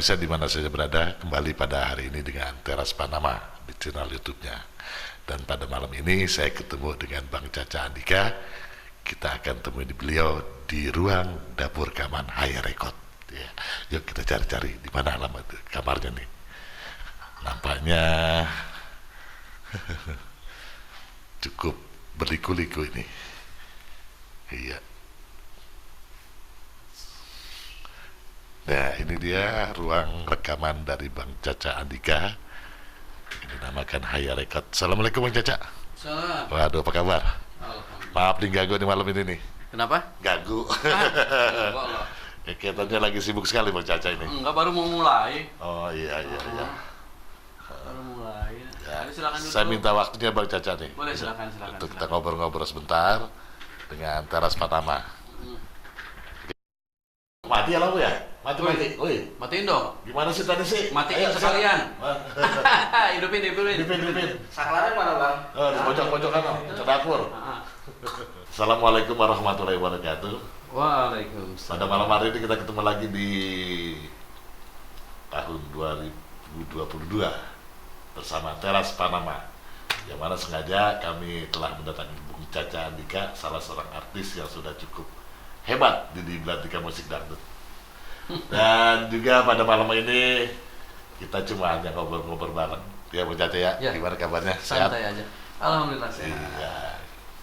Mirsa di mana saja berada, kembali pada hari ini dengan Teras Panama di channel YouTube-nya. Dan pada malam ini saya ketemu dengan Bang Caca Andika. Kita akan temui di beliau di ruang dapur rekaman High Record. Ya. Yuk kita cari-cari di mana alamat kamarnya nih. Nampaknya cukup berliku-liku ini. Iya. Nah, ini dia ruang rekaman dari Bang Caca Andika. Ini dinamakan High Record. Assalamualaikum Bang Caca. Salam. Waduh, apa kabar? Alhamdulillah. Maaf nih ganggu nih malam ini nih. Kenapa? Ganggu. Enggak lah. Ya, kelihatannya lagi sibuk sekali Bang Caca ini. Enggak, baru mau mulai. Oh iya. Baru mulai. Ya, Ayo, silakan dulu. saya minta waktunya Bang Caca nih. Boleh, silakan. Untuk kita ngobrol-ngobrol sebentar dengan Teras Panama. Mati ya lampu ya? Mati. Woi. Matiin dong. Gimana sih tadi sih? Matiin Ayo, sekalian. Hidupin. Dipin. Saklarnya mana, Bang? Oh, di pojok-pojok kan, ke dapur. Assalamualaikum warahmatullahi wabarakatuh. Waalaikumsalam. Pada malam hari ini kita ketemu lagi di tahun 2022 bersama Teras Panama. Yang mana sengaja kami telah mendatangi Bung Caca Andika, salah seorang artis yang sudah cukup hebat di belantika musik dangdut. Dan juga pada malam ini kita cuma hanya ngobrol-ngobrol bareng. Ya Bung Caca ya, Ya. gimana kabarnya? Sehat? Santai aja. Alhamdulillah sehat. Iya.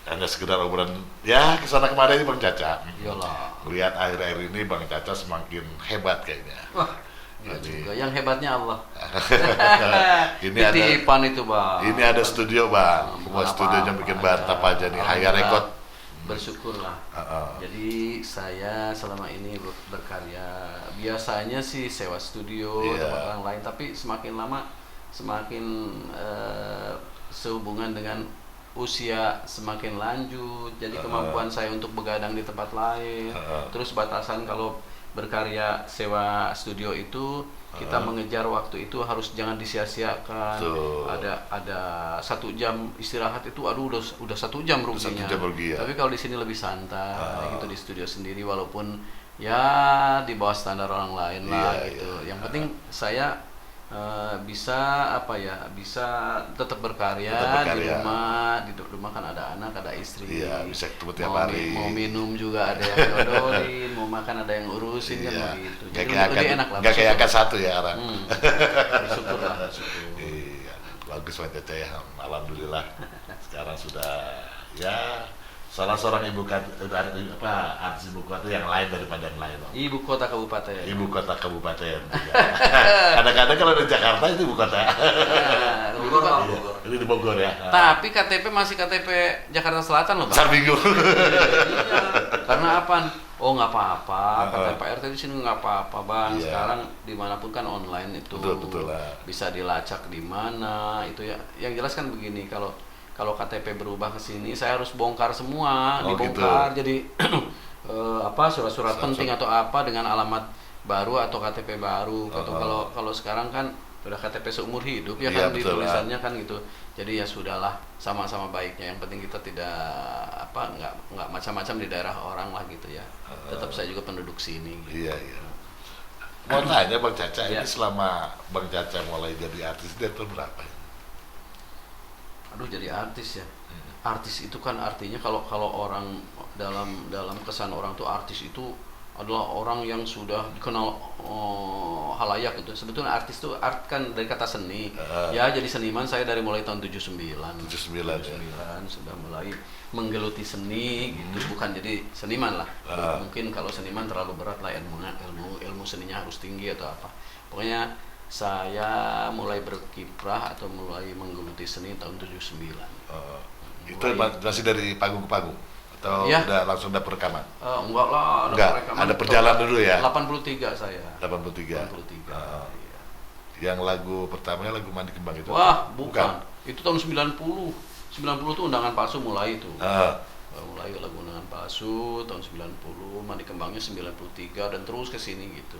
Hanya sekedar obrolan ya kesana kemari Bang Caca. Iyalah. Melihat akhir-akhir ini Bang Caca semakin hebat kayaknya. Wah, enggak Jadi- juga. Yang hebatnya Allah. Ini ada Titipan itu, Bang. ini ada studio Bang. Semua Apa-apa studionya bikin mantap aja nih. High Alhamdulillah. Record. Bersyukurlah. Heeh. Jadi saya selama ini berkarya biasanya sih sewa studio Iya. tempat orang lain, tapi semakin lama semakin sehubungan dengan usia semakin lanjut, jadi kemampuan saya untuk begadang di tempat lain, terus batasan kalau berkarya sewa studio itu kita mengejar waktu itu harus jangan disia-siakan. Betul. Ada 1 jam istirahat itu, aduh udah 1 jam ruginya. 1 jam rugi ya. Tapi kalau di sini lebih santai gitu di studio sendiri, walaupun ya di bawah standar orang lain lah Iya, gitu. Yang penting saya bisa bisa tetap berkarya, di rumah kan ada anak, ada istri. Iya, bisa ketemu tiap Mau hari. mau minum juga ada yang nyodorin, mau makan ada yang urusin kan Iya. begitu. Gak Jadi kayak lebih enak lah. Gak kayak bersyukur. AK1 ya orang. Bersyukur lah, bersyukur. Iya, bagus Bang Caca ya. Alhamdulillah. Sekarang sudah ya salah seorang artis ibu kota yang lain daripada yang lain. Bang. Ibu kota kabupaten. Ibu kota kabupaten. Kadang-kadang kalau di Jakarta itu ibu kota. Nah, dulu kan- Ini di Bogor ya. Tapi KTP masih KTP Jakarta Selatan loh, Bang. Pasar Minggu. Iya. Karena apa? Oh nggak apa-apa, kata Pak RT di sini nggak apa-apa, Bang. Iya. Sekarang dimanapun kan online itu Betul lah. bisa dilacak di mana itu ya. Yang jelas kan begini, kalau KTP berubah ke sini saya harus bongkar semua, Oh, dibongkar jadi surat-surat Surat-surat. penting atau apa dengan alamat baru atau KTP baru. Atau kalau sekarang kan udah KTP seumur hidup ya Iya, kan, betul lah. ditulisannya kan gitu. Jadi ya sudahlah, sama-sama baiknya. Yang penting kita tidak nggak macam-macam di daerah orang lah gitu ya. Tetap saya juga penduduk sini. Gitu. Iya. Mau tanya Bang Caca, Iya. ini selama Bang Caca mulai jadi artis dari tahun berapa? Aduh, jadi artis ya. Artis itu kan artinya kalau orang dalam kesan orang tuh artis itu adalah orang yang sudah dikenal halayak gitu. Sebetulnya artis itu art kan dari kata seni. Ya, jadi seniman saya dari mulai tahun 79. 79 ya. Sudah mulai menggeluti seni gitu, bukan jadi seniman lah. Mungkin kalau seniman terlalu berat lah, ilmu seninya harus tinggi atau apa. Pokoknya saya mulai berkiprah atau mulai menggeluti seni tahun 79. Itu masih dari panggung ke panggung? Atau Iya. udah langsung dapur rekaman? Enggak lah, Enggak, rekaman. ada perjalanan dulu ya? 83 saya. 83. 83. Iya. Yang lagu pertamanya lagu Mandi Kembang itu? Wah, bukan. Itu tahun 90. 90 itu undangan palsu mulai itu. Mulai lagu undangan palsu tahun 90, Mandi Kembangnya 93 dan terus ke sini gitu.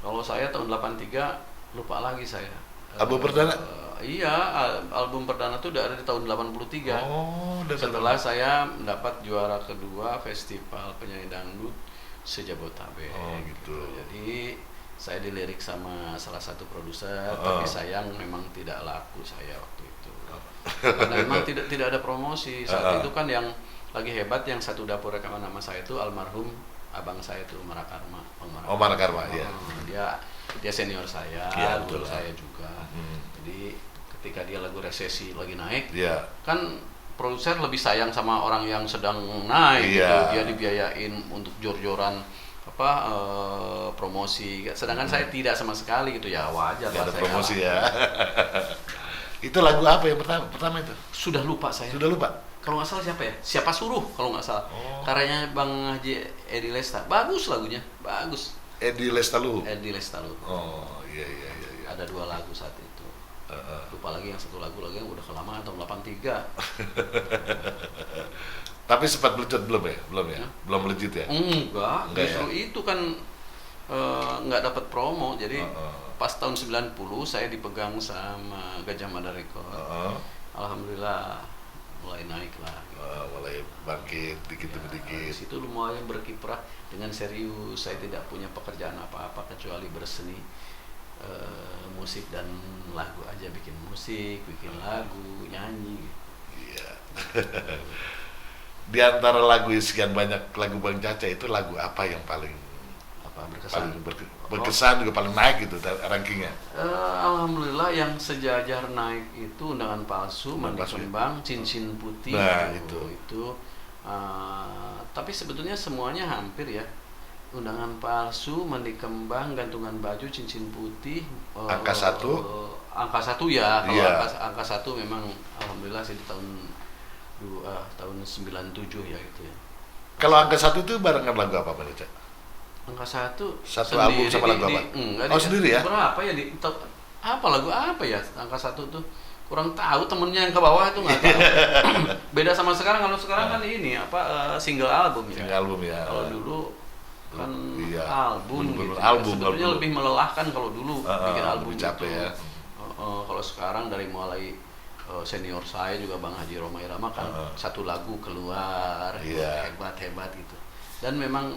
Kalau saya tahun 83 lupa lagi saya. Album perdana? Iya, album perdana itu udah ada di tahun 83. Oh, udah Setelah saya mendapat juara kedua Festival Penyanyi Dangdut se-Jabotabek. Oh, gitu. Jadi saya dilirik sama salah satu produser, tapi sayang memang tidak laku saya waktu itu. Karena memang tidak ada promosi. Saat itu kan yang lagi hebat yang satu dapur rekaman nama saya itu almarhum abang saya itu Marakarma. Marakarma, ya. Dia senior saya, Ya, guru betul. saya juga. Jadi ketika dia lagu resesi lagi naik, Iya. kan produser lebih sayang sama orang yang sedang naik gitu. Iya. Dia dibiayain untuk jor-joran promosi, sedangkan saya tidak sama sekali gitu, ya wajar Nggak lah ada saya promosi ngalah. ya. Itu lagu apa yang pertama itu? Sudah lupa saya. Sudah lupa? Kalau nggak salah siapa ya? Siapa Suruh kalau nggak salah. Oh. Karyanya Bang Haji Edi Lesta. Bagus lagunya, bagus. Edi Lestaluhu. Edi Lestalu. Oh, iya. Ada 2 lagu saat itu. Lupa lagi yang satu lagu lagi yang udah kelamaan tahun 83. Tapi sempat melejit belum ya? Belum ya? Belum melejit ya? Enggak, Enggak justru ya? itu kan nggak dapat promo. Jadi Heeh. pas tahun 90 saya dipegang sama Gajah Mada Record. Alhamdulillah mulai naik lah. Mulai bangkit dikit demi Di dikit. situ lumayan berkiprah dengan serius. Saya tidak punya pekerjaan apa-apa kecuali berseni, musik dan lagu aja, bikin musik, bikin lagu, nyanyi. Iya. Di antara lagu sekian banyak lagu Bang Caca itu lagu apa yang paling Berkesan. berkesan juga paling naik gitu rankingnya? Alhamdulillah yang sejajar naik itu Undangan Palsu, Mandi Palsu. Kembang, Cincin Putih. Nah, itu. Tapi sebetulnya semuanya hampir ya. Undangan Palsu, Mandi Kembang, Gantungan Baju, Cincin Putih. Angka 1? Angka 1 ya. Kalau Iya. angka 1 memang alhamdulillah sih di tahun 97 ya itu ya. Kalau angka 1 itu barengan lagu apa Bang Caca? Angka 1 Satu album sama lagu apa? Oh, sendiri ya? Berapa ya apa lagu apa ya angka 1 tuh? Kurang tahu, temennya yang ke bawah itu nggak tahu. Beda sama sekarang. Kalau sekarang kan ini single album ya. Single album ya. Kalau dulu kan Iya. album Bener-bener gitu. album kalau Sebetulnya dulu. lebih melelahkan kalau dulu bikin album lebih capek itu. ya. Kalau sekarang dari mulai senior saya juga Bang Haji Roma Irama kan satu lagu keluar Iya. hebat gitu. Dan memang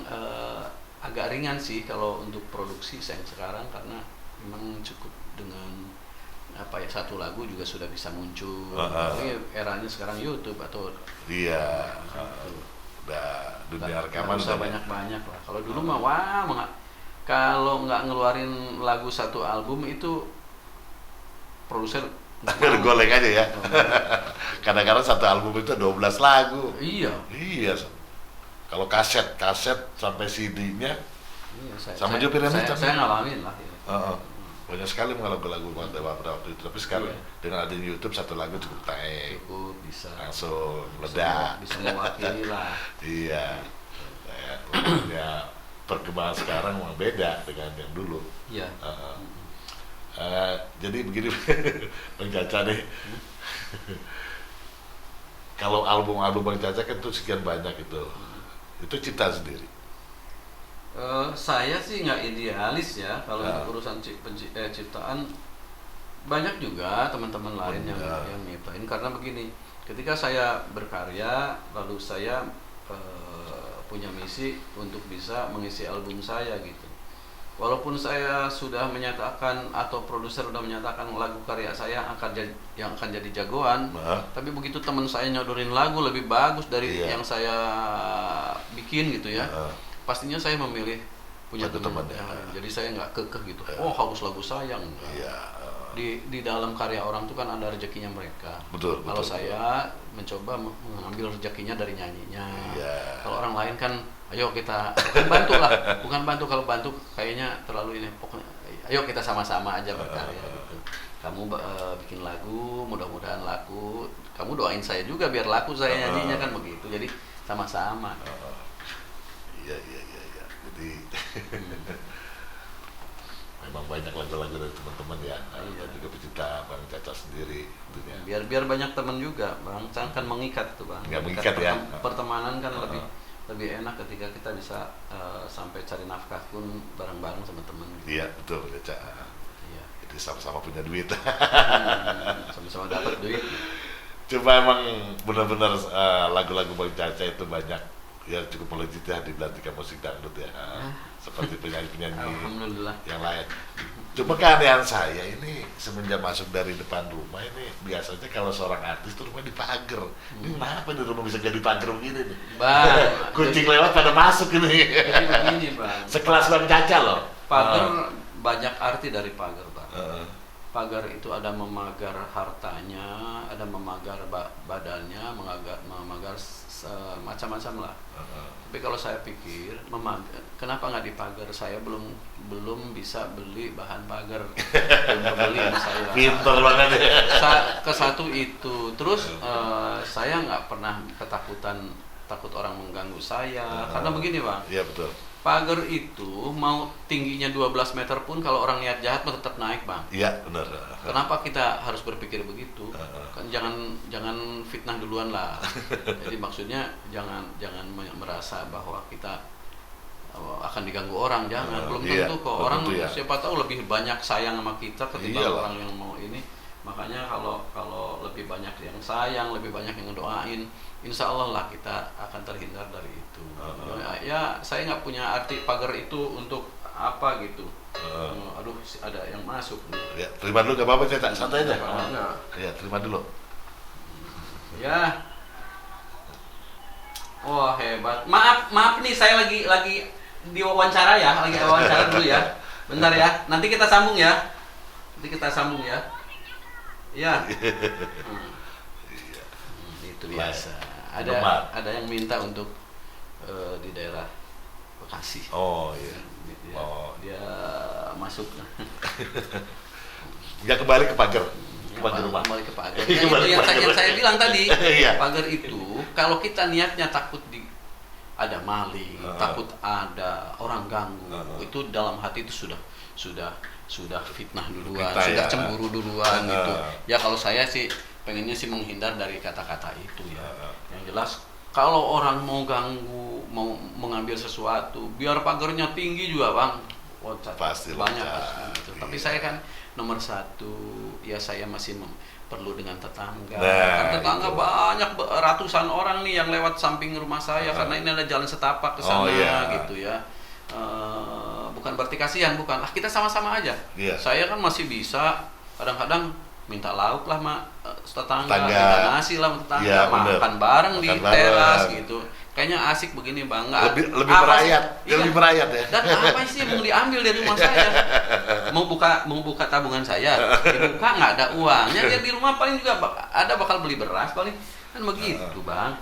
agak ringan sih kalau untuk produksi saya sekarang, karena memang cukup dengan satu lagu juga sudah bisa muncul. Ini eranya sekarang YouTube atau Iya. Udah dunia rekaman nggak usah udah banyak lah. Kalau dulu mah kalau nggak ngeluarin lagu satu album itu produser golek aja ya. Kadang-kadang satu album itu 12 lagu. Iya. Iya. Kalau kaset sampai CD-nya Iya, sama juga Pyramid tapi- saya ngalamin lah ya. banyak sekali lagu-lagu pada waktu itu. Tapi sekarang Iya. dengan adanya YouTube satu lagu cukup naik, Cukup bisa langsung meledak. bisa mewakili lah. Iya. Ya, perkembangan sekarang memang beda dengan yang dulu. Iya. Jadi begini Bang Caca nih. Kalau album-album Bang Caca kan itu sekian banyak itu cipta sendiri. Saya sih nggak idealis ya kalau untuk urusan ciptaan. Banyak juga teman-teman lain yang nyiptain, karena begini, ketika saya berkarya lalu saya punya misi untuk bisa mengisi album saya gitu. Walaupun saya sudah menyatakan atau produser sudah menyatakan lagu karya saya yang akan jadi jagoan, tapi begitu teman saya nyodorin lagu lebih bagus dari yang saya bikin gitu ya, pastinya saya memilih punya teman. Jadi saya nggak kekeh gitu. Oh harus lagu saya. Di dalam karya orang itu kan ada rezekinya mereka. Betul. Kalau saya mencoba mengambil rezekinya dari nyanyinya. Kalau orang lain kan, ayo kita bantu lah. Bukan bantu, kalau bantu kayaknya terlalu ini. Pokoknya, ayo kita sama-sama aja berkarya gitu. Kamu bikin lagu, mudah-mudahan laku. Kamu doain saya juga biar laku saya nyanyinya kan begitu. Jadi sama-sama. Iya. Jadi memang banyak lagu-lagu dari teman-teman ya. Dan juga pencipta Bang Caca sendiri tentunya. Biar banyak teman juga, Bang. Kan mengikat tuh, Bang. Nggak mengikat ya. Pertemanan kan lebih enak ketika kita bisa sampai cari nafkah pun bareng-bareng sama teman. Iya, betul Bang Caca. Iya. Jadi sama-sama punya duit. Sama-sama dapat duit. Cuma emang benar-benar lagu-lagu Bang Caca itu banyak ya cukup melejit ya di belantika musik dangdut ya. Seperti penyanyi-penyanyi Alhamdulillah. yang lain. Cuma keanehan saya ini semenjak masuk dari depan rumah ini biasanya kalau seorang artis tuh rumah dipagar. Ini kenapa nih rumah bisa jadi pagar begini nih? Bang, Kucing lewat pada masuk ini. jadi begini bang. Sekelas Bang Caca loh. Pagar banyak arti dari pagar bang. Heeh. Pagar itu ada memagar hartanya, ada memagar badannya, memagar macam-macam lah. Tapi kalau saya pikir, kenapa nggak dipagar? Saya belum bisa beli bahan pagar, belum beli saya. Pinter banget ya. Ke satu itu, terus saya nggak pernah takut orang mengganggu saya, karena begini bang. Iya betul. Pagar itu mau tingginya 12 meter pun kalau orang niat jahat tetap naik bang. Iya benar. Kenapa kita harus berpikir begitu? Kan jangan fitnah duluan lah. Jadi maksudnya jangan merasa bahwa kita akan diganggu orang, jangan. Belum Iya, tentu kok belum orang tentu ya. siapa tahu lebih banyak sayang sama kita ketimbang Iyalah. orang yang mau ini. Makanya kalau lebih banyak yang sayang, lebih banyak yang ngedoain, insya Allah lah kita akan terhindar dari itu. Ya saya nggak punya arti pagar itu untuk apa gitu. Aduh ada yang masuk nih. Ya, terima dulu gak apa-apa Caca, santai aja. Nah, Iya, terima dulu. ya. Wah hebat. Maaf nih saya lagi diwawancara ya, lagi wawancara dulu ya. Bentar ya. Nanti kita sambung ya. Ya. Itu biasa. Ada yang minta untuk di daerah Bekasi. Oh iya. Dia masuk. Nggak kembali ke pagar. Pagar rumah. Kembali ke pagar. Kembali ke Itu pagar. yang saya bilang tadi. Iya. Pagar itu kalau kita niatnya takut ada maling, takut ada orang ganggu, itu dalam hati itu sudah fitnah duluan, Kita sudah ya. cemburu duluan gitu. Ya kalau saya sih pengennya sih menghindar dari kata-kata itu ya. Yang jelas kalau orang mau ganggu, mau mengambil sesuatu, biar pagarnya tinggi juga bang. Pasti banyak loncat. pasti gitu. Tapi Iya. saya kan nomor satu, ya saya masih perlu dengan tetangga. Nah, Kan tetangga itu. banyak ratusan orang nih yang lewat samping rumah saya karena ini ada jalan setapak ke sana iya. gitu ya. Bukan berarti kasihan, bukan. Kita sama-sama aja. Iya. Saya kan masih bisa kadang-kadang minta lauk lah tetangga, Tetangga. minta nasi lah sama tetangga, Iya, bener. makan bareng di Makan teras bareng. gitu. Kayaknya asik begini bang. Nggak- Lebih apa merayat, sih? Iya. lebih merayat ya. Dan apa sih yang mau diambil dari rumah saya? Mau buka tabungan saya, dibuka nggak ada uangnya. Dia di rumah paling juga bakal beli beras paling kan begitu bang.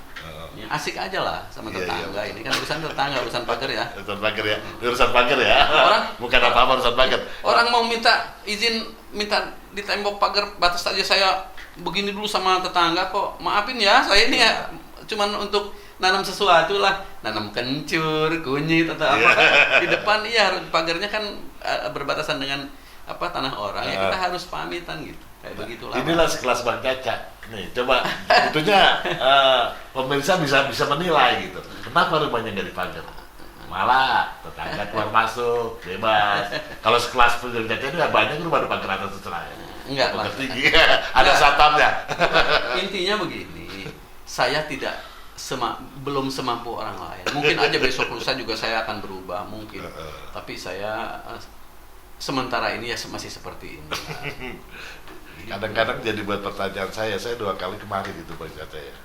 Ya, asik aja lah sama Iya, tetangga. iya. Ini kan urusan tetangga, urusan pagar ya. Urusan pagar ya. Urusan pagar ya. Orang- Bukan apa-apa urusan pagar. Orang mau minta di tembok pagar batas aja saya begini dulu sama tetangga kok. Maafin ya, saya ini ya cuman untuk nanam sesuatu lah, nanam kencur, kunyit atau apa kan di depan iya pagarnya kan berbatasan dengan tanah orang ya kita harus pamitan gitu. Kayak begitulah. Inilah sekelas Bang Caca. Nih, coba tentunya pemirsa bisa menilai gitu. Kenapa rumahnya nggak dipagar? Malah tetangga keluar masuk bebas. Kalau sekelas Bang Caca ini banyak rumah ada pagar atas terserah. Enggak lah. Pagar tinggi. Ada satpamnya. Intinya begini, saya tidak belum semampu orang lain. Mungkin aja besok lusa juga saya akan berubah mungkin. Tapi saya sementara ini ya masih seperti ini. Kadang-kadang jadi buat pertanyaan saya 2 kali kemarin gitu Bang Caca ya.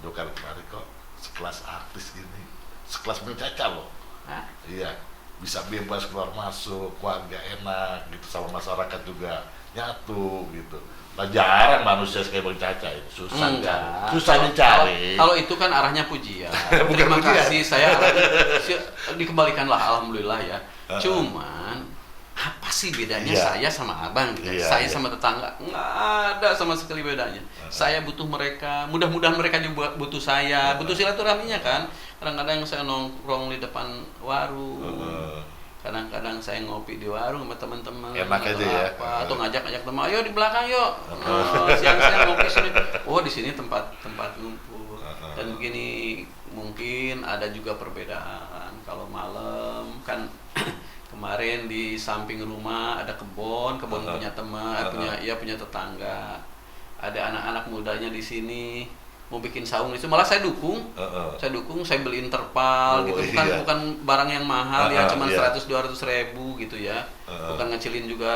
2 kali kemarin kok sekelas artis gini, sekelas Bang Caca loh. Hah? Iya, bisa bebas keluar masuk, warga enak gitu sama masyarakat juga nyatu gitu. Nah, jarang manusia kayak Bang Caca itu, susah Enggak. kan? Susah dicari. Kalau itu kan arahnya pujian. Bukan Terima pujian. kasih, saya dikembalikanlah alhamdulillah ya. Cuman apa sih bedanya Iya. saya sama abang gitu? Iya, Saya iya. sama tetangga nggak ada sama sekali bedanya. Saya butuh mereka, mudah-mudahan mereka juga butuh saya. Butuh silaturahminya kan. Kadang-kadang saya nongkrong di depan warung. Kadang-kadang saya ngopi di warung sama teman-teman. Enak atau aja ya. atau ngajak teman, ayo di belakang yuk. Siang-siang ngopi sini. Oh di sini tempat ngumpul. Dan begini mungkin ada juga perbedaan. Kalau malam kan kemarin di samping rumah ada kebun punya teman, punya tetangga. Ada anak-anak mudanya di sini. mau bikin saung itu, malah saya dukung. Saya beliin terpal gitu, bukan barang yang mahal ya, cuma 100-200 ribu gitu ya, bukan ngecilin juga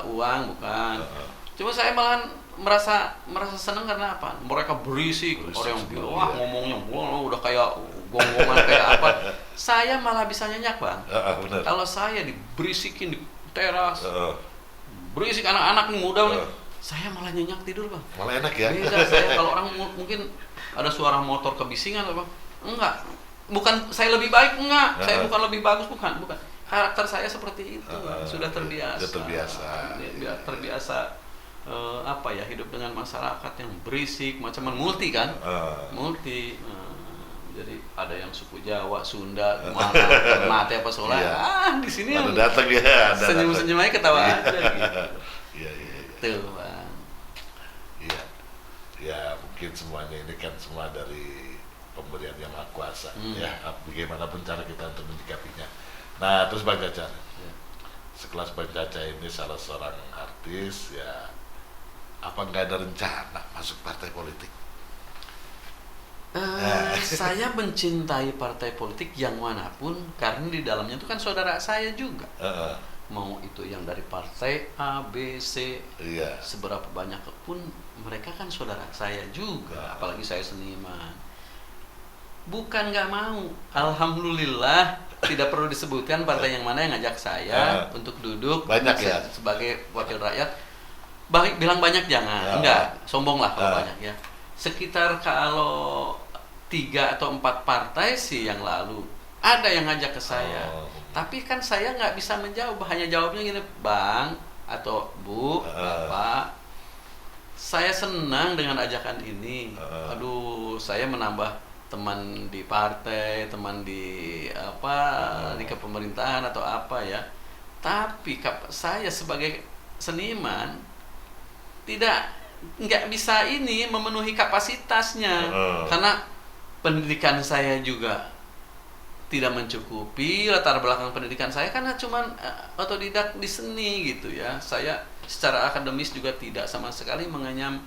uang, bukan. Cuma saya malah merasa senang karena apa? Mereka berisik, orang yang bilang wah ngomongnya udah kayak gonggongan kayak apa. Saya malah bisa nyenyak, Bang. Kalau saya diberisikin di teras, berisik anak-anak nih muda nih, saya malah nyenyak tidur, Bang. Malah enak ya. Beda saya, kalau orang mungkin ada suara motor kebisingan apa? Enggak. Bukan saya lebih baik, enggak. Saya bukan lebih bagus, bukan. Karakter saya seperti itu, sudah terbiasa. Terbiasa apa ya, hidup dengan masyarakat yang berisik, macam multi kan? Multi. Jadi ada yang suku Jawa, Sunda, Ternate apa Sola. Di sini yang datang ya, senyum-senyum aja, ketawa aja gitu. Iya. Tuh, Bang. Iya. Ya, mungkin semuanya ini kan semua dari pemberian Yang Maha Kuasa, ya. Bagaimanapun cara kita untuk menyikapinya. Nah, terus Bang Caca. Sekelas Bang Caca ini salah seorang artis, ya. Apa nggak ada rencana masuk partai politik? Saya mencintai partai politik yang manapun karena di dalamnya itu kan saudara saya juga. Mau itu yang dari partai A, B, C, seberapa banyak pun mereka kan saudara saya juga. Apalagi saya seniman. Bukan nggak mau, alhamdulillah tidak perlu disebutkan partai yang mana yang ngajak saya untuk duduk banyak ya sebagai wakil rakyat. Bilang banyak jangan, enggak, sombong lah kalau banyak ya. Sekitar kalau 3 atau 4 partai sih yang lalu ada yang ngajak ke saya, tapi kan saya nggak bisa menjawab, hanya jawabnya gini, Bang atau Bu, Bapak, saya senang dengan ajakan ini. Aduh, saya menambah teman di partai, teman di di kepemerintahan atau apa ya. Tapi saya sebagai seniman nggak bisa ini memenuhi kapasitasnya karena pendidikan saya juga tidak mencukupi, latar belakang pendidikan saya karena cuman otodidak di seni gitu ya. Saya secara akademis juga tidak sama sekali mengenyam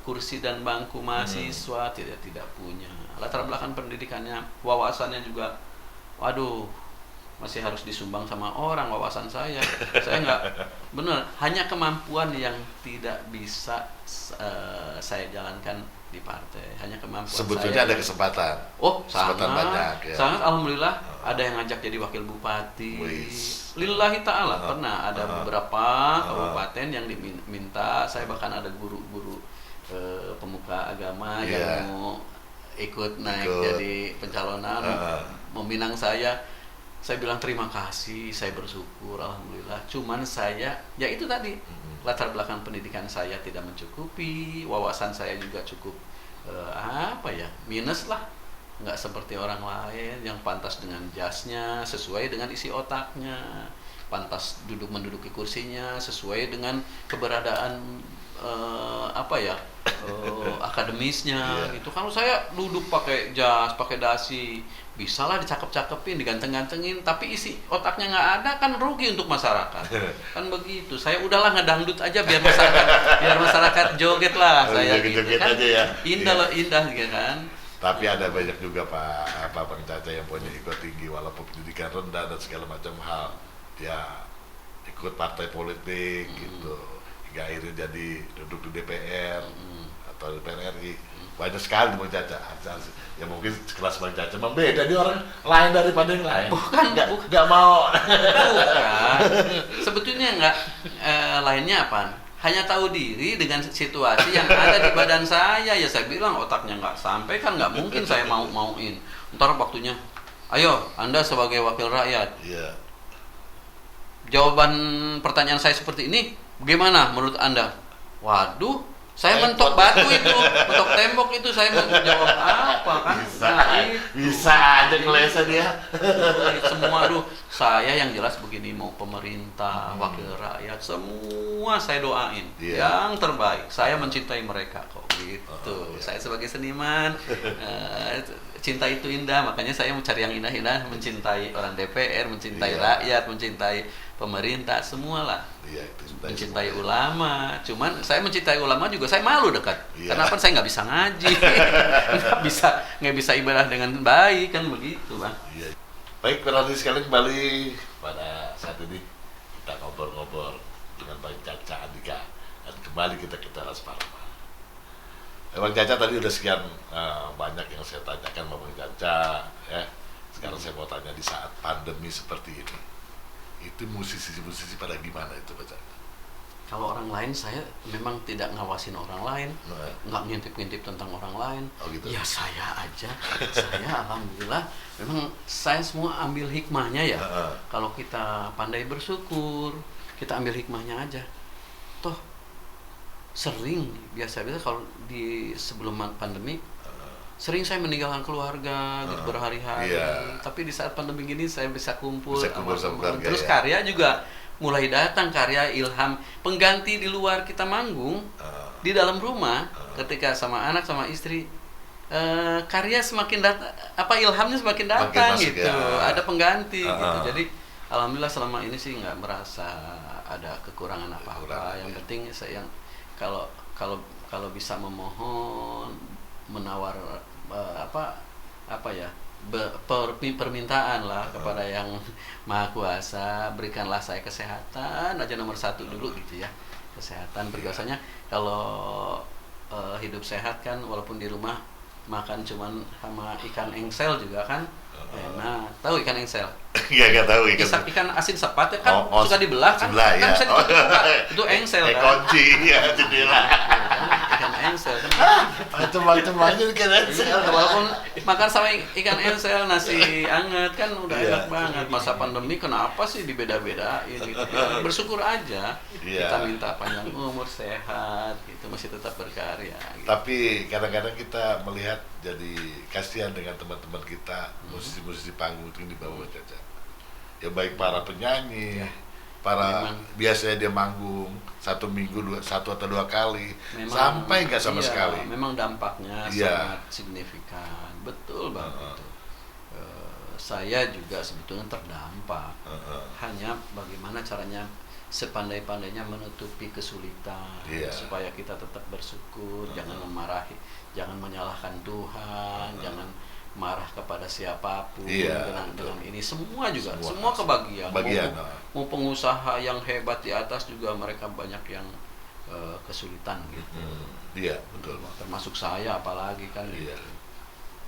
kursi dan bangku mahasiswa, tidak punya. Latar belakang pendidikannya, wawasannya juga, waduh, masih harus disumbang sama orang wawasan saya. Saya nggak, bener, hanya kemampuan yang tidak bisa saya jalankan di partai, hanya kemampuan sebetulnya saya. Ada kesempatan. Kesempatan banyak ya. Sangat, alhamdulillah ada yang ngajak jadi wakil bupati. Lillahi ta'ala pernah ada beberapa kabupaten yang diminta. Saya bahkan ada guru-guru pemuka agama yang mau ikut naik jadi pencalonan, meminang saya. Saya bilang terima kasih, saya bersyukur, alhamdulillah. Cuman saya, ya itu tadi, latar belakang pendidikan saya tidak mencukupi, wawasan saya juga cukup minus lah, nggak seperti orang lain yang pantas dengan jasnya, sesuai dengan isi otaknya, pantas menduduki kursinya, sesuai dengan keberadaan akademisnya gitu. Kalau saya duduk pakai jas, pakai dasi, bisalah dicakep-cakepin, diganteng-gantengin, tapi isi otaknya nggak ada, kan rugi untuk masyarakat. Kan begitu. Saya udahlah ngedangdut aja biar masyarakat joget lah. Saya gitu kan. Aja ya. Indah gitu kan. Tapi ada banyak juga Bang Caca yang punya ego tinggi walaupun pendidikan rendah dan segala macam hal. Dia ikut partai politik gitu. Hingga akhirnya jadi duduk di DPR atau DPR RI. Banyak sekali Bang Caca. Ya mungkin kelas Bang Caca membeda, dia orang lain daripada yang lain. Nggak mau. Bukan. Sebetulnya lainnya apa? Hanya tahu diri dengan situasi yang ada di badan saya. Ya saya bilang otaknya nggak sampai, kan nggak mungkin saya mauin. Ntar waktunya, ayo Anda sebagai wakil rakyat. Jawaban pertanyaan saya seperti ini, bagaimana menurut Anda? Waduh, saya mentok batu itu, mentok tembok itu, saya mau jawab apa kan? Bisa aja ngeleset dia. Semua, saya yang jelas begini, mau pemerintah, wakil rakyat, semua saya doain yang terbaik. Saya mencintai mereka kok gitu. Saya sebagai seniman, cinta itu indah, makanya saya mencari yang indah-indah, mencintai orang DPR, mencintai rakyat, mencintai pemerintah, semua lah. Iya, itu Mencintai semua. ulama, cuman saya mencintai ulama juga saya malu dekat. Iya. Karena apa? Saya nggak bisa ngaji, nggak bisa ibadah dengan baik kan begitu, Bang. Iya. Baik, berarti sekali kembali pada saat ini kita ngobrol-ngobrol dengan Bang Caca Andika dan kembali kita ke Teras Parama. Bang Caca tadi udah sekian banyak yang saya tanyakan sama Bang Caca, ya. Sekarang saya mau tanya di saat pandemi seperti ini, itu musisi-musisi pada gimana itu, Bang Caca? Kalau orang lain saya memang tidak ngawasin orang lain, Nah, nggak ngintip-ngintip tentang orang lain. oh gitu. Ya saya aja, saya alhamdulillah memang saya semua ambil hikmahnya ya. Heeh. Kalau kita pandai bersyukur, kita ambil hikmahnya aja. Toh sering biasa-biasa kalau di sebelum pandemi sering saya meninggalkan keluarga gitu berhari-hari. Iya. Tapi di saat pandemi gini saya bisa kumpul, Bisa kumpul sama teman-teman. keluarga, Terus ya. karya juga mulai datang, karya ilham pengganti di luar kita manggung di dalam rumah ketika sama anak sama istri, karya semakin datang, ilhamnya semakin datang masuk, gitu, ya. ada pengganti gitu. Jadi alhamdulillah selama ini sih nggak merasa ada kekurangan apa-apa. Kekurangan, Yang ya. penting saya kalau kalau bisa memohon, menawar permintaan lah kepada yang Maha Kuasa, berikanlah saya kesehatan aja nomor satu dulu gitu ya, kesehatan. Biasanya kalau hidup sehat kan walaupun di rumah makan cuman sama ikan engsel juga kan enak. Tahu ikan engsel? Iya, nggak tahu Ikan asin sepat ya kan Oh, suka dibelah kan, sebelah, kan ya. bisa dibuka. Itu engsel kan. kunci, ya, jendela. Ikan engsel kan. Macam-macam aja kan. Walaupun makan sama ikan ensel nasi anget kan udah Iya. enak banget. Masa pandemi kenapa sih dibeda-bedain gitu. Ya, bersyukur aja. Iya. Kita minta panjang umur, sehat gitu, masih tetap berkarya gitu. Tapi kadang-kadang kita melihat jadi kasihan dengan teman-teman kita musisi-musisi panggung itu yang di bawah Caca. Ya baik para penyanyi, Ya. para Memang. biasanya dia manggung 1 minggu 1 atau 2 kali, Memang, sampai nggak sama iya, sekali. Memang dampaknya Iya. sangat signifikan. Betul banget itu. Saya juga sebetulnya terdampak. Heeh. Hanya bagaimana caranya sepandai-pandainya menutupi kesulitan, Iya. supaya kita tetap bersyukur, jangan memarahi, jangan menyalahkan Tuhan, jangan marah kepada siapapun. Iya, dengan ini semua juga Semua. semua kebagian. Bagian, Mau pengusaha yang hebat di atas juga mereka banyak yang kesulitan gitu. Iya, betul. Termasuk saya apalagi kan. Iya.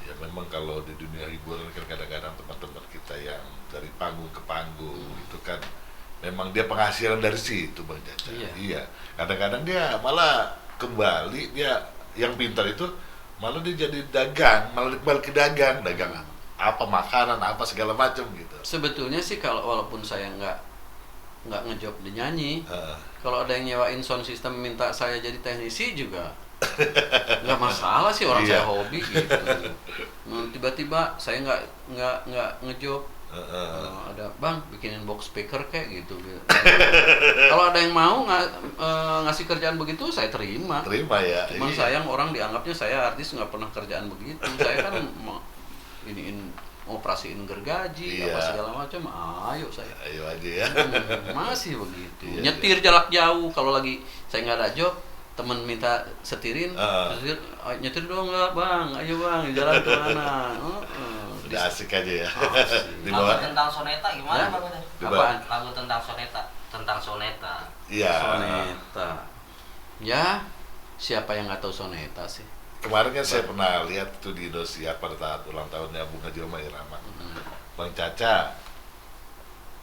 Ya memang kalau di dunia hiburan kan kadang-kadang teman-teman kita yang dari panggung ke panggung itu kan memang dia penghasilan dari situ, Bang Caca. Iya. Iya. Kadang-kadang dia malah kembali, dia yang pintar itu malah dia jadi dagang, malah balik ke dagang apa makanan apa segala macam gitu. Sebetulnya sih kalau walaupun saya nggak ngejob di nyanyi, Heeh. kalau ada yang nyewain sound system minta saya jadi teknisi juga nggak masalah sih, orang Iya. saya hobi gitu. Tiba-tiba saya nggak ngejob, Heeh. ada bang bikinin box speaker kayak gitu. Kalau ada yang mau ngasih kerjaan begitu saya terima. Terima ya. Cuman Iya. sayang orang dianggapnya saya artis nggak pernah kerjaan begitu. Saya kan iniin operasiin gergaji Iya. apa segala macam, ayo saya. Ayo aja ya. Masih begitu. Iya, Nyetir jarak jauh kalau lagi saya nggak ada job, temen minta setirin, setir, nyetir dong nggak bang, ayo bang jalan ke mana? Udah asik aja ya. Asik. Di Lagu bawah. tentang soneta gimana Ya? Bang? Di bawah. Apaan? Lagu tentang soneta. Iya. Soneta. Ya, siapa yang nggak tahu soneta sih? Kemarin kan saya pernah lihat itu di Indosiar pada saat ulang tahunnya Bunga Joma Irama. Bang Caca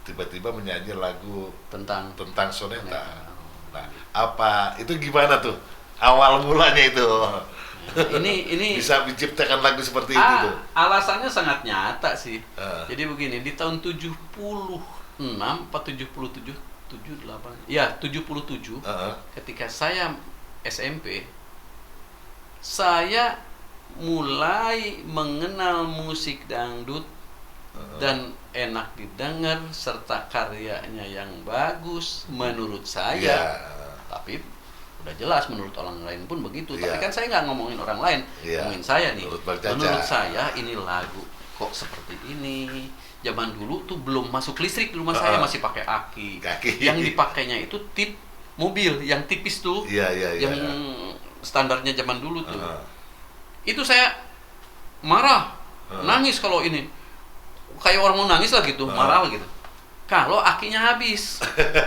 tiba-tiba menyanyi lagu Tentang tentang soneta. soneta. Nah, apa itu gimana tuh? Awal mulanya itu Ini bisa menciptakan lagu seperti itu tuh. alasannya sangat nyata sih. Ah. Jadi begini, di tahun 76 apa 77, 78. Ya, 77 Heeh. ketika saya SMP, saya mulai mengenal musik dangdut dan enak didengar serta karyanya yang bagus menurut saya. Iya. Tapi udah jelas menurut orang lain pun begitu. Tapi Iya. kan saya nggak ngomongin orang lain, Iya. ngomongin saya nih. Menurut Bang Caca. Menurut saya ini lagu kok seperti ini. Zaman dulu tuh belum masuk listrik di rumah saya, masih pakai aki. Yang dipakainya itu tip mobil yang tipis tuh, yang standarnya zaman dulu tuh. Itu saya marah, nangis kalau ini, kayak orang mau nangis lah gitu, marah lah gitu. Kalau akinya habis,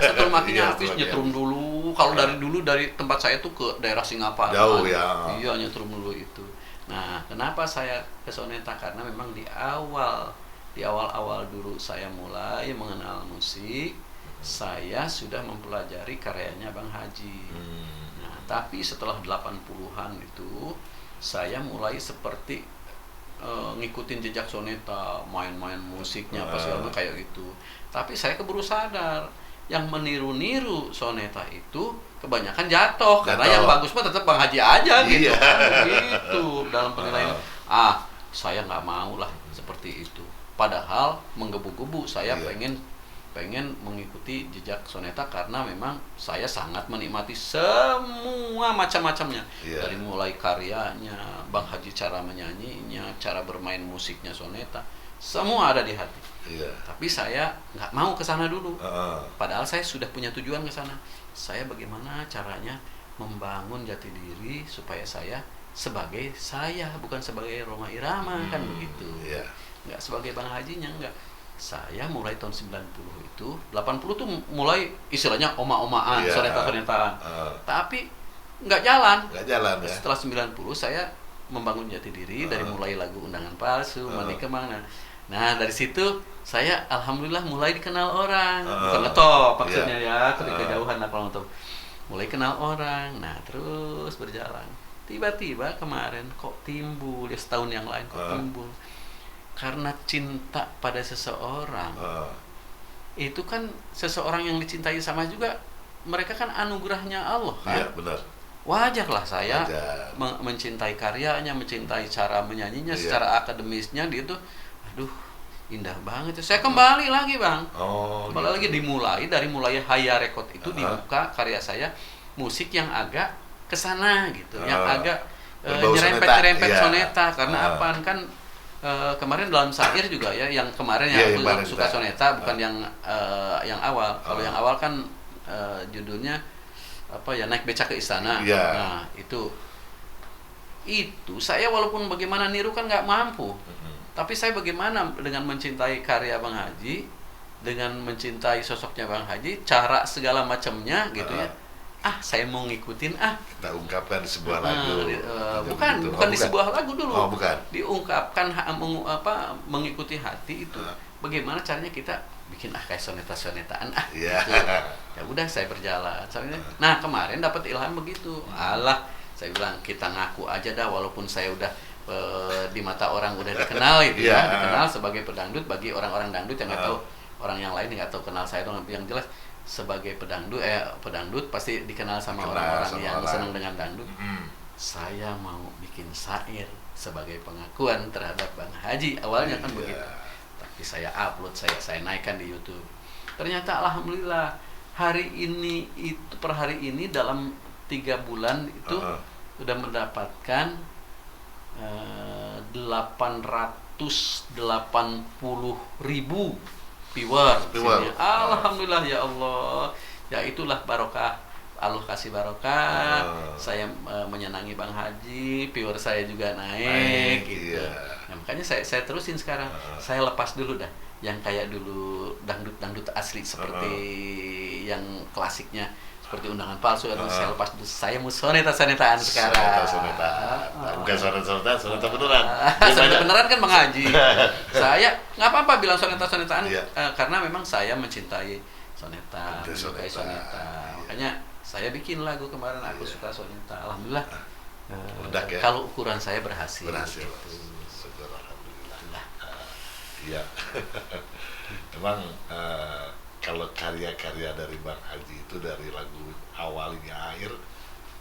sebelum akinya habis nyetrum dulu. Kalau dari dulu dari tempat saya tuh ke daerah Singapura. Jauh ya. Iya, nyetrum dulu itu. Nah, kenapa saya ke Soneta? Karena memang di awal-awal dulu saya mulai mengenal musik, saya sudah mempelajari karyanya Bang Haji. Nah, tapi setelah 80-an itu saya mulai seperti ngikutin jejak Soneta, main-main musiknya apa segala kayak gitu. Tapi saya keburu sadar, yang meniru-niru Soneta itu kebanyakan jatuh. Karena yang bagus mah tetap Bang Haji aja gitu. Gitu dalam penilaian. Saya nggak mau lah seperti itu. Padahal menggebu-gebu saya pengen mengikuti jejak Soneta karena memang saya sangat menikmati semua macam-macamnya. Dari mulai karyanya, Bang Haji cara menyanyinya, cara bermain musiknya Soneta, semua ada di hati. Tapi saya nggak mau ke sana dulu. Padahal saya sudah punya tujuan ke sana. Saya bagaimana caranya membangun jati diri supaya saya sebagai saya, bukan sebagai Rhoma Irama, kan begitu. Nggak sebagai Bang Hajinya, nggak. Saya mulai tahun 90 itu, 80 tuh mulai istilahnya oma-omaan, soneta-sonetaan. Tapi nggak jalan. Ya. Setelah 90 saya membangun jati diri dari mulai lagu Undangan Palsu, Mandi Kemana. Nah, dari situ saya alhamdulillah mulai dikenal orang. Bukan ngetop maksudnya ya, kejauhan kalau ngetop. Mulai kenal orang. Nah, terus berjalan. Tiba-tiba kemarin kok timbul, ya setahun yang lain kok timbul. Karena cinta pada seseorang, itu kan seseorang yang dicintai sama juga, mereka kan anugerahnya Allah kan? Iya, benar. Wajarlah saya mencintai karyanya, mencintai cara menyanyinya, secara akademisnya dia tuh, aduh indah banget. Saya kembali lagi Bang, kembali lagi dimulai dari Haya Record itu dibuka karya saya, musik yang agak kesana gitu, yang agak nyerempet-nyerempet soneta. Karena apaan kan? Kemarin dalam syair juga ya, yang kemarin yang aku suka soneta, bukan yang awal. Kalau yang awal kan judulnya apa ya, naik beca ke istana. Nah itu saya walaupun bagaimana niru kan nggak mampu. Tapi saya bagaimana dengan mencintai karya Bang Haji, dengan mencintai sosoknya Bang Haji, cara segala macamnya gitu ya. Saya mau ngikutin kita ungkapkan di sebuah lagu. Bukan di sebuah lagu dulu. Bukan. Diungkapkan mengikuti hati itu. Bagaimana caranya kita bikin kayak soneta-sonetaan gitu. Ya udah saya berjalan. Nah, kemarin dapat ilham begitu. Saya bilang kita ngaku aja dah, walaupun saya udah di mata orang udah dikenal gitu ya, dikenal sebagai pedangdut. Bagi orang-orang dangdut yang nggak tahu, orang yang lain nggak tahu kenal saya dong, yang jelas sebagai pedangdut pasti dikenal sama orang-orang yang senang dengan dangdut. Saya mau bikin syair sebagai pengakuan terhadap Bang Haji, awalnya kan begitu. Tapi saya upload, saya naikkan di YouTube. Ternyata alhamdulillah hari ini itu, per hari ini dalam 3 bulan itu sudah mendapatkan 880.000 viewers. Alhamdulillah ya Allah. Ya itulah barokah, Allah kasih barokah. Saya menyenangi Bang Haji, viewer saya juga naik gitu. Nah, makanya saya terusin sekarang. Saya lepas dulu dah yang kayak dulu dangdut asli seperti yang klasiknya, seperti Undangan Palsu, atau saya lepas dulu. Saya mau sonetaan sekarang. Bukan soneta beneran. Soneta beneran kan Bang Haji. Saya nggak apa-apa bilang sonetaan karena memang saya mencintai soneta, menyukai soneta. Makanya saya bikin lagu kemarin, aku suka soneta. Alhamdulillah. Kalau ukuran saya berhasil. Gitu. Alhamdulillah. Iya. Memang kalau karya-karya dari Bang Haji itu dari lagu awal hingga akhir,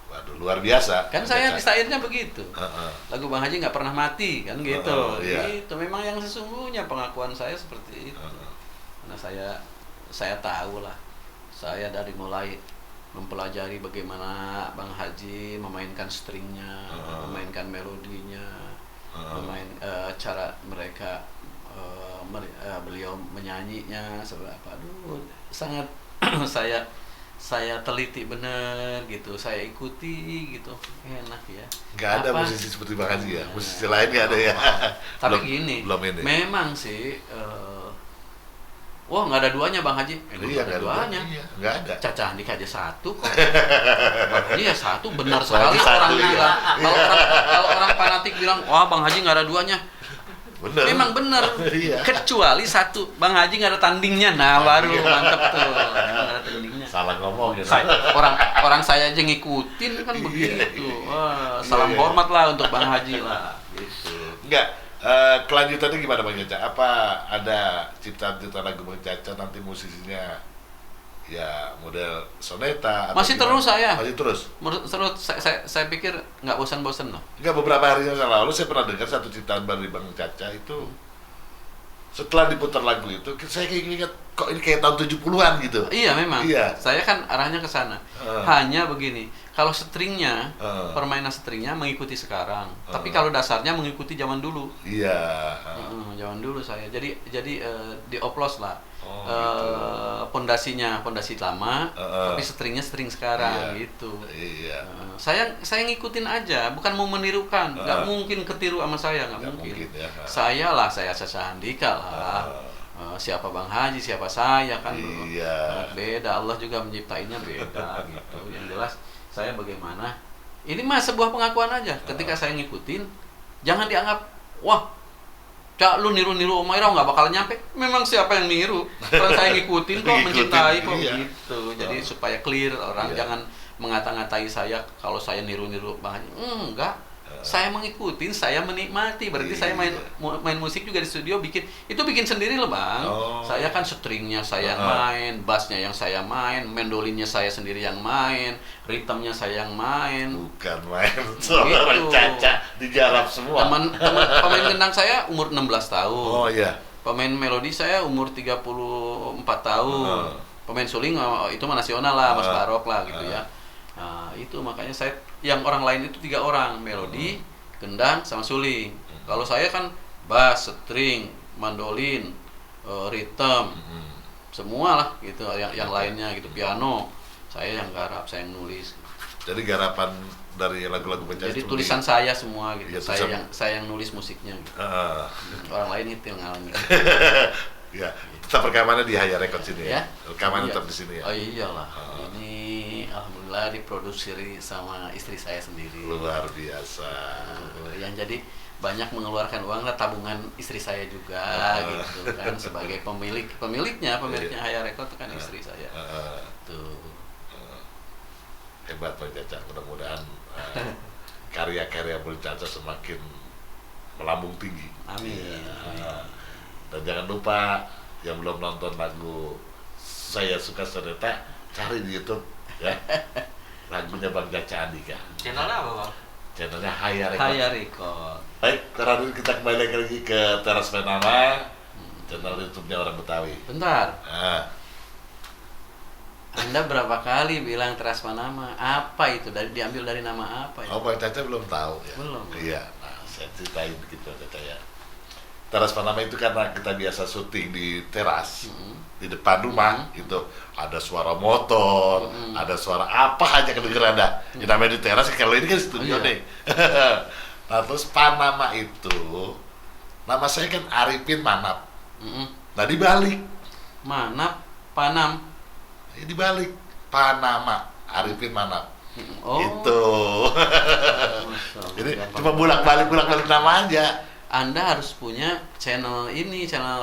waduh luar biasa. Kan saya di syairnya begitu. Lagu Bang Haji nggak pernah mati kan gitu. Itu memang yang sesungguhnya pengakuan saya seperti itu. Karena saya tahu lah. Saya dari mulai mempelajari bagaimana Bang Haji memainkan stringnya, memainkan melodinya. cara mereka beliau menyanyinya seberapa, aduh sangat saya teliti bener gitu, saya ikuti gitu, enak ya. Nggak ada musisi seperti Bang Haji ya, musisi lain nggak ada ya. Tapi belum, gini, belum ini. memang sih, wah nggak ada duanya Bang Haji, Iya, nggak ada duanya. Iya, nggak ada. Caca Andika aja satu kok. Bang Haji ya satu, benar Bang sekali Haji satu, orang iya. bilang. Kalau orang fanatik bilang, wah Bang Haji nggak ada duanya. Bener. Memang benar. Iya. Kecuali satu, Bang Haji nggak ada tandingnya. Nah baru mantep tuh. Memang nggak ada tandingnya. Salah ngomong ya. Orang saya aja ngikutin kan begitu. Wah, salam Iya. hormat lah untuk Bang Haji lah. Gitu. Enggak. Kelanjutannya gimana Bang Caca? Apa ada ciptaan-ciptaan lagu Bang Caca nanti musisinya ya model soneta? Atau Masih gimana? terus saya. Masih terus. Menurut saya pikir nggak bosan-bosan loh. Enggak, beberapa hari yang lalu saya pernah dengar satu ciptaan baru Bang Caca itu setelah diputar lagu itu saya kayak ingat kok ini kayak tahun 70-an gitu. Iya memang. Iya. Saya kan arahnya ke sana. Hanya begini, kalau stringnya, permainan stringnya mengikuti sekarang. Tapi kalau dasarnya mengikuti zaman dulu. Iya. Zaman dulu saya. Jadi dioplos lah. Oh, gitu. Pondasi lama, tapi stringnya string sekarang Iya. gitu. Iya. Saya ngikutin aja, bukan mau menirukan. Nggak mungkin ketiru sama saya, nggak mungkin. ya. Saya Caca Andika lah. Siapa Bang Haji, siapa saya kan Iya. beda. Allah juga menciptainya beda gitu. Yang jelas saya bagaimana. Ini mah sebuah pengakuan aja. Ketika saya ngikutin, jangan dianggap wah, Cak lu niru-niru Om Ira nggak bakal nyampe. Memang siapa yang niru? Kalau saya ngikutin kok, mencintai kok iya. gitu. Jadi supaya clear orang jangan mengata-ngatai saya kalau saya niru-niru Bang Haji. Enggak. Saya mengikutin, saya menikmati. Berarti saya main musik juga di studio bikin sendiri loh Bang. Saya kan stringnya saya yang main, bassnya yang saya main, mandolinnya saya sendiri yang main, ritmenya saya yang main. Bukan main suara Gitu. Caca digarap semua. Teman pemain gendang saya umur 16 tahun. Oh iya. Pemain melodi saya umur 34 tahun. Pemain suling itu mah nasional lah, Mas Barok lah gitu ya. Nah, itu makanya saya yang orang lain itu 3 orang, melodi, gendang sama suling. Kalau saya kan bass, string, mandolin, ritm, semua lah gitu. Yang lainnya gitu, piano. Saya yang garap, saya yang nulis. Jadi garapan dari lagu-lagu Bang Caca. Jadi tulisan saya semua gitu. Iya, Saya yang nulis musiknya gitu. Orang lain itu yang ngalamin. Ya, tetap rekamannya di Haya Records sini ya. Ya? Rekamannya Iya. tetap di sini ya. Oh iyalah. Ini alhamdulillah diproduksi sama istri saya sendiri. Luar biasa. Yang jadi banyak mengeluarkan uang lah, tabungan istri saya juga gitu kan, sebagai pemiliknya Haya Record itu kan istri saya. Tuh. Hebat Bang Caca, mudah-mudahan karya-karya Bang Caca semakin melambung tinggi. Amin. Dan jangan lupa yang belum nonton lagu Saya Suka Soneta, cari di YouTube ya. Lagunya Bang Caca Andika. Channelnya apa Bang? Channelnya Haya Record. Haya Record. Baik, terakhir kita kembali lagi ke Teras Penama, channel YouTube-nya orang Betawi. Bentar. Nah, Anda berapa kali bilang Teras Panama? Apa itu? Diambil dari nama apa ya? oh Bang Caca belum tahu ya? Belum. Iya, nah saya ceritain begitu Caca ya. Teras Panama itu karena kita biasa syuting di teras, di depan rumah gitu. Ada suara motor, ada suara apa aja kedengeran dah. Ya namanya di teras, kalau ini kan studio nih. Nah terus Panama itu, nama saya kan Arifin Manap. Nah dibalik, Manap, Panam. ya dibalik Panama, Arifin Manap. Oh. Itu. Jadi cuma bolak-balik nama aja. Anda harus punya channel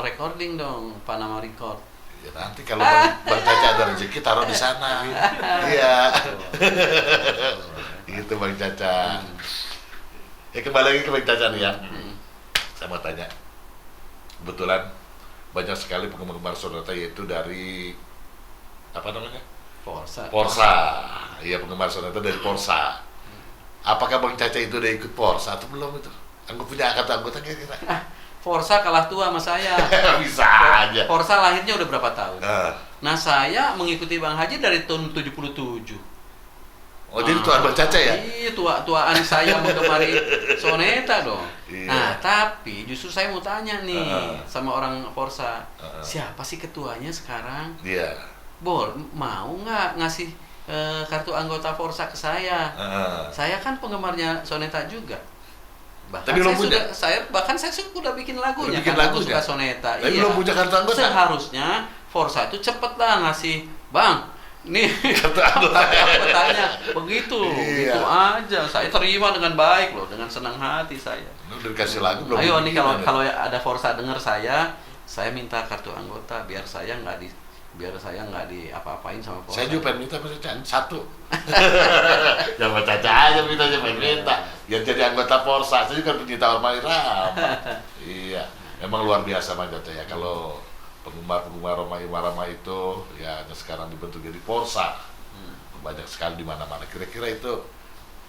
recording dong, Panama Record. Ya nanti kalau Bang Caca ada rezeki taruh di sana. Iya. Gitu Bang Caca. Ya kembali lagi ke Bang Caca nih ya. Saya mau tanya. Kebetulan banyak sekali penggemar sonata yaitu dari apa namanya? Porsa. Iya, penggemar sonata dari Porsa. Apakah Bang Caca itu udah ikut Porsa atau belum itu? Punya anggota kira-kira? Forsa kalah tua sama saya. Bisa aja. Forsa lahirnya udah berapa tahun? Nah saya mengikuti Bang Haji dari tahun 77. Oh, jadi tuaan Bang Caca ya? Iya, tuaan saya menggemari soneta dong. Iya. Nah, tapi justru saya mau tanya nih sama orang Forsa, siapa sih ketuanya sekarang? Iya. Mau nggak ngasih kartu anggota Forsa ke saya? Saya kan penggemarnya soneta juga. Bahkan Tapi belum punya? saya sudah bikin lagunya. Udah bikin karena aku lagunya? suka soneta. Tapi belum punya kartu anggota? Seharusnya Forsa itu cepet lah ngasih, Bang. Nih Kartu anggota. tanya begitu, Iya. gitu aja. Saya terima dengan baik loh, dengan senang hati saya. Ini udah dikasih lagu belum? Ayo nih bikin, kalau ada Forsa dengar saya minta kartu anggota biar saya nggak di apa-apain sama Forsa. Saya juga pengen minta Mas Caca satu. Jangan Caca aja minta, aja pengen minta. Biar jadi anggota Forsa. Saya juga pencinta Orma Irama. Iya, memang luar biasa Mas Caca ya. Kalau penggemar Roma Irama itu ya sekarang dibentuk jadi Forsa. Banyak sekali di mana-mana. Kira-kira itu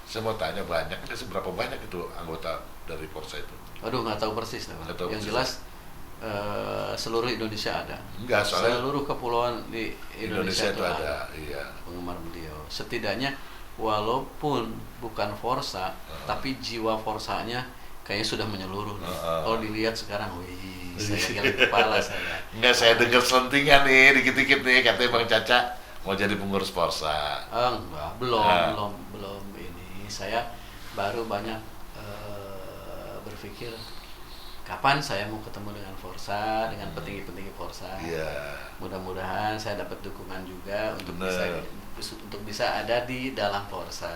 saya mau tanya seberapa banyak itu anggota dari Forsa itu? Aduh, nggak tahu persis. Nggak tahu Yang persis. jelas seluruh Indonesia ada. Enggak, soalnya Seluruh kepulauan di Indonesia itu ada. Iya. penggemar beliau. Setidaknya walaupun bukan Forsa, tapi jiwa Forsanya kayaknya sudah menyeluruh nih. Kalau dilihat sekarang, wih, saya geleng kepala saya. Enggak, saya dengar selentingan nih dikit-dikit nih katanya Bang Caca mau jadi pengurus Forsa. Enggak, belum ini. Saya baru banyak berpikir kapan saya mau ketemu dengan Forsa, dengan petinggi-petinggi Forsa. Iya. Mudah-mudahan saya dapat dukungan juga untuk Bener. bisa ada di dalam Forsa.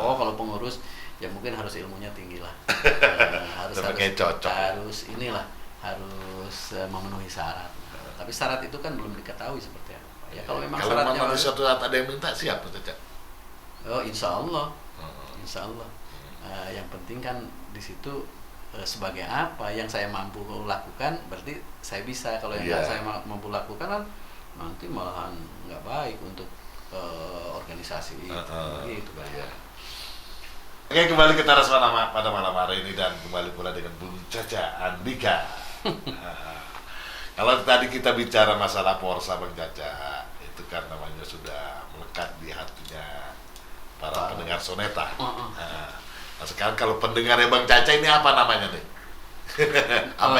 Oh, kalau pengurus ya mungkin harus ilmunya tinggi lah. Tapi kayak cocok. harus memenuhi syarat. Tapi syarat itu kan belum diketahui seperti apa. Ya kalau memang Kalau syaratnya memang suatu saat ada yang minta siap Bang Caca. oh, insya Allah. Yang penting kan di situ sebagai apa yang saya mampu lakukan berarti saya bisa. Kalau yang nggak saya mampu lakukan kan nanti malahan nggak baik untuk organisasi itu gitu Bang. Iya. Oke, kembali ke Teras Panama pada malam hari ini dan kembali pula dengan Bung Caca Andika. Kalau tadi kita bicara masalah Forsa Bang Caca, itu kan namanya sudah melekat di hatinya para pendengar soneta. Nah, sekarang kalau pendengarnya Bang Caca ini apa namanya nih? Apa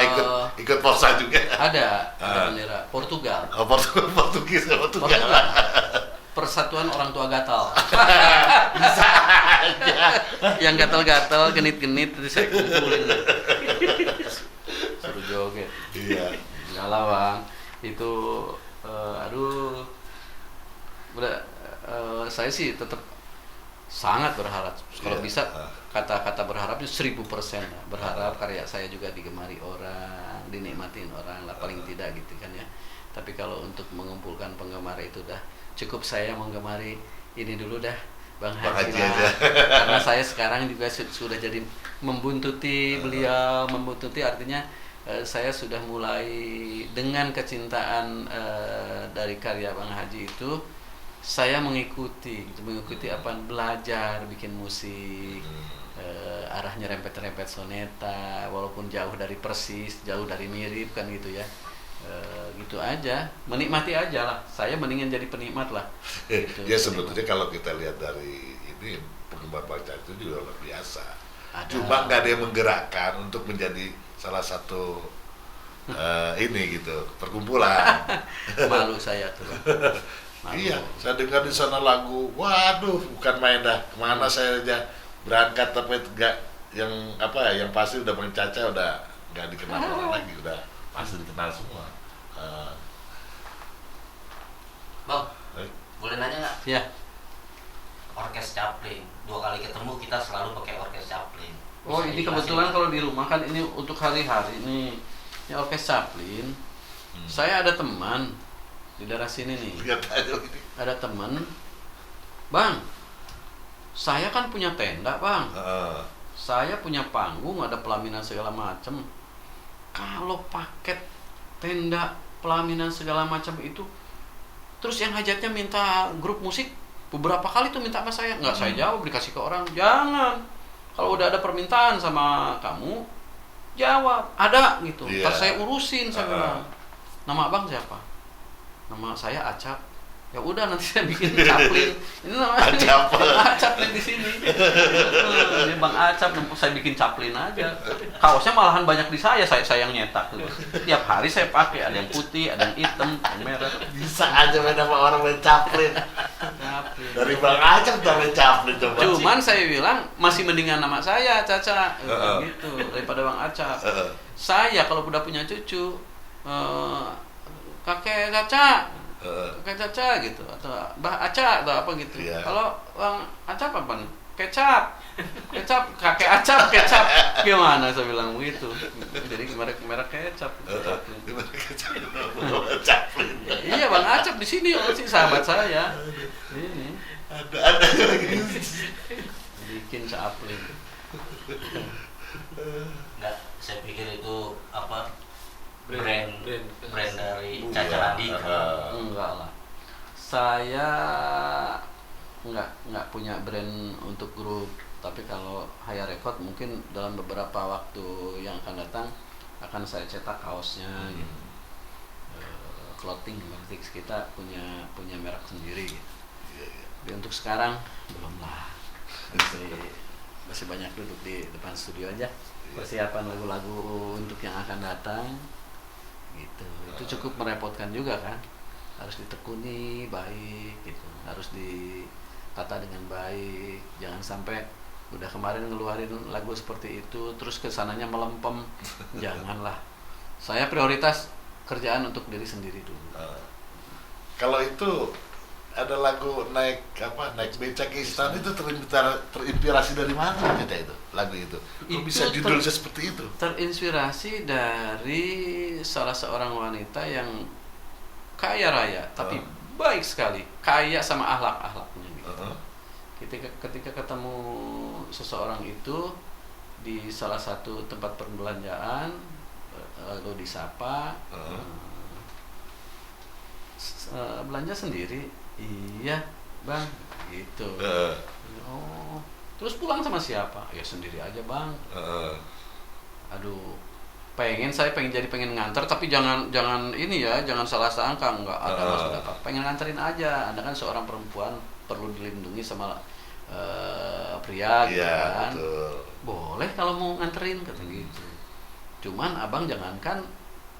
ikut Forsa juga? Ada bendera Portugal. Oh, Portugis. Persatuan Orang Tua Gatal. Bisa aja. Yang gatal-gatal, genit-genit terus saya kumpulin. Suruh joget. Iya. Enggak lah Bang. Itu saya sih tetap sangat berharap kalau bisa kata-kata berharapnya 1000% lah. Berharap karya saya juga digemari orang, dinikmatin orang lah paling tidak gitu kan ya. Tapi kalau untuk mengumpulkan penggemar itu dah cukup saya menggemari ini dulu dah Bang Haji lah. aja. Karena saya sekarang juga sudah jadi membuntuti beliau, membuntuti artinya saya sudah mulai dengan kecintaan dari karya Bang Haji itu saya mengikuti apa belajar bikin musik arahnya rempet-rempet soneta walaupun jauh dari persis, jauh dari mirip kan gitu ya. Gitu aja, menikmati aja lah. Saya mendingan jadi penikmat lah. Gitu, Ya sebetulnya kalau kita lihat dari ini penggemar Bang Caca itu juga luar biasa. Cuma nggak ada yang menggerakkan untuk menjadi salah satu ini gitu perkumpulan. Malu saya tuh. Malu. Iya, saya dengar di sana lagu, waduh, bukan main dah. Kemana saya aja berangkat tapi nggak yang pasti udah Bang Caca udah nggak dikenal orang lagi, udah pasti dikenal semua. Bang, boleh nanya nggak? Ya. Orkes Chaplin. 2 kali ketemu kita selalu pakai orkes Chaplin. Oh, Bisa ini dijelasin kebetulan nggak? kalau di rumah kan ini untuk hari-hari ini orkes Chaplin. Saya ada teman di daerah sini nih. Lihat aja ini. Ada teman, Bang. Saya kan punya tenda, Bang. Saya punya panggung, ada pelaminan segala macam. Kalau paket tenda pelaminan segala macam itu, terus yang hajatnya minta grup musik, beberapa kali tuh minta sama saya. Nggak saya jawab, dikasih ke orang. Jangan. Kalau udah ada permintaan sama kamu, jawab. Ada gitu. Iya. Ntar saya urusin, saya bilang. Nama abang siapa? Nama saya Acap. Ya udah nanti saya bikin caplin. Ini namanya Acap. Bang Acap nih di sini. Ini Bang Acap, saya bikin caplin aja. Kaosnya malahan banyak di saya yang nyetak gitu. Tiap hari saya pakai, ada yang putih, ada yang hitam, yang merah. Bisa aja main sama orang main caplin. Caplin. Dari Bang Acap udah main caplin coba. Cuman saya bilang masih mendingan nama saya Caca gitu daripada Bang Acap. Saya kalau udah punya cucu kakek Caca, kakek Caca gitu atau Mbah Aca atau apa gitu. Iya. Kalau Bang Acap apa nih? Kecap, kakek Acap, kecap. Gimana saya bilang begitu? Jadi merek kecap. Caplin. Iya Bang Acap di sini sih sahabat saya. Ini Ada lagi. bikin caplin. Enggak, saya pikir itu apa? Brand. Brand dari Iya. Caca Andika. Enggak lah. Saya enggak punya brand untuk grup. Tapi kalau Haya Record mungkin dalam beberapa waktu yang akan datang akan saya cetak kaosnya gitu. Clothing berarti kita punya merek sendiri gitu. Tapi untuk sekarang belum lah. Masih banyak duduk di depan studio aja. Persiapan lagu-lagu untuk yang akan datang gitu. Itu cukup merepotkan juga kan. Harus ditekuni baik gitu. Harus ditata dengan baik. Jangan sampai udah kemarin ngeluarin lagu seperti itu terus kesananya melempem. Janganlah. Saya prioritas kerjaan untuk diri sendiri dulu. Kalau itu ada lagu naik beca ke istana itu terinspirasi dari mana cerita itu lagu itu? Kok bisa judulnya seperti itu? Terinspirasi dari salah seorang wanita yang kaya raya tapi baik sekali, kaya sama akhlak-akhlaknya gitu. Ketika ketemu seseorang itu di salah satu tempat perbelanjaan lalu disapa, belanja sendiri. Iya bang gitu. Oh terus pulang sama siapa? Ya sendiri aja bang. Aduh saya pengen nganter tapi jangan ini ya, jangan salah sangka, nggak ada maksud apa, pengen nganterin aja. Anda kan seorang perempuan perlu dilindungi sama pria gitu kan. Betul. Boleh kalau mau nganterin kata gitu. Cuman abang jangankan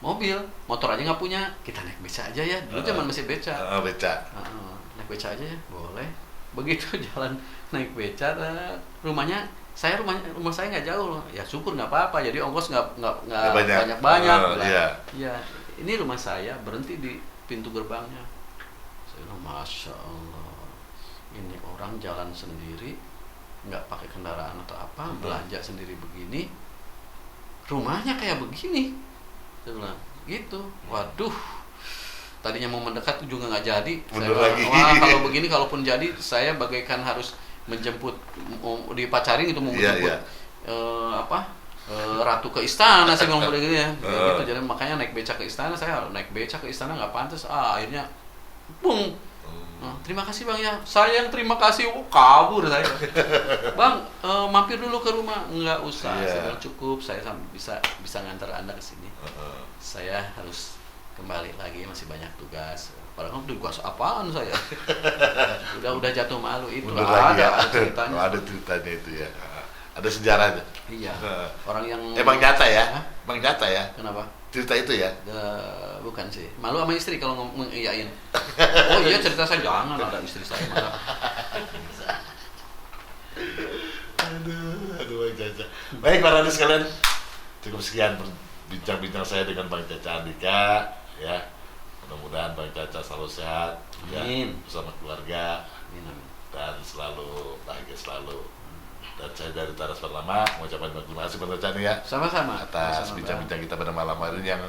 mobil, motor aja nggak punya, kita naik beca aja ya. Dulu zaman masih beca. Beca. Naik beca aja ya, boleh. Begitu jalan naik beca, rumah saya nggak jauh loh. Ya syukur nggak apa-apa. Jadi ongkos nggak banyak. Iya. Ini rumah saya, berhenti di pintu gerbangnya. Saya bilang, masya Allah, ini orang jalan sendiri, nggak pakai kendaraan atau apa, belanja sendiri begini, rumahnya kayak begini. Saya bilang gitu. Waduh, tadinya mau mendekat juga nggak jadi. Saya bilang, wah kalau begini kalaupun jadi saya bagaikan harus menjemput, dipacarin gitu, mau menjemput ratu ke istana. Saya bilang begini ya. Gitu. Jadi makanya naik beca ke istana, saya naik beca ke istana nggak pantas. Akhirnya bung. Terima kasih bang ya. Saya yang terima kasih. Kabur saya. Bang, mampir dulu ke rumah. Nggak usah. Saya bilang cukup. Saya bisa ngantar Anda ke sini. Saya harus kembali lagi, masih banyak tugas. Padahal tugas apaan saya? udah jatuh malu itu. Ada ceritanya. Ada ceritanya itu ya. Ada sejarahnya. Iya. Orang yang Bang nyata ya? Bang nyata ya? Kenapa? Cerita itu ya? Bukan sih. Malu sama istri kalau ngomong iyain. Oh iya, cerita saya jangan ada istri saya malah. Aduh Bang Caca. Baik para adik sekalian, cukup sekian bincang-bincang saya dengan Bang Caca Andika ya. Mudah-mudahan Bang Caca selalu sehat ya, bersama keluarga. Amin. Dan selalu bahagia selalu. Dan saya dari Teras Pertama mengucapkan terima kasih Bang Caca ya. Sama-sama. Atas bincang-bincang kita pada malam hari ini yang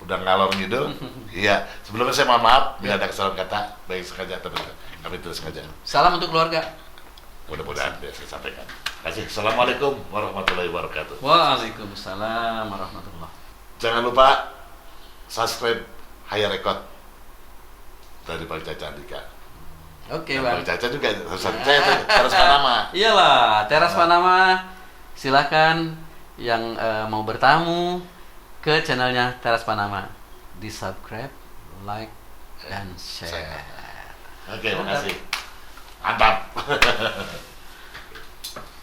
udah ngalor ngidul. Iya, sebelumnya saya mohon maaf bila ada kesalahan kata, baik sengaja atau kami tidak sengaja. Salam untuk keluarga. Mudah-mudahan ya, saya sampaikan. Terima kasih. Assalamualaikum warahmatullahi wabarakatuh. Waalaikumsalam warahmatullahi. Jangan lupa subscribe Haya Record dari Bang Caca Andika. Oke Dan bang. Bang Caca juga saya Teras Panama. Iyalah, Teras Panama. Silakan yang mau bertamu ke channelnya Teras Panama, di subscribe, like, dan share. Oke, makasih. Mantap.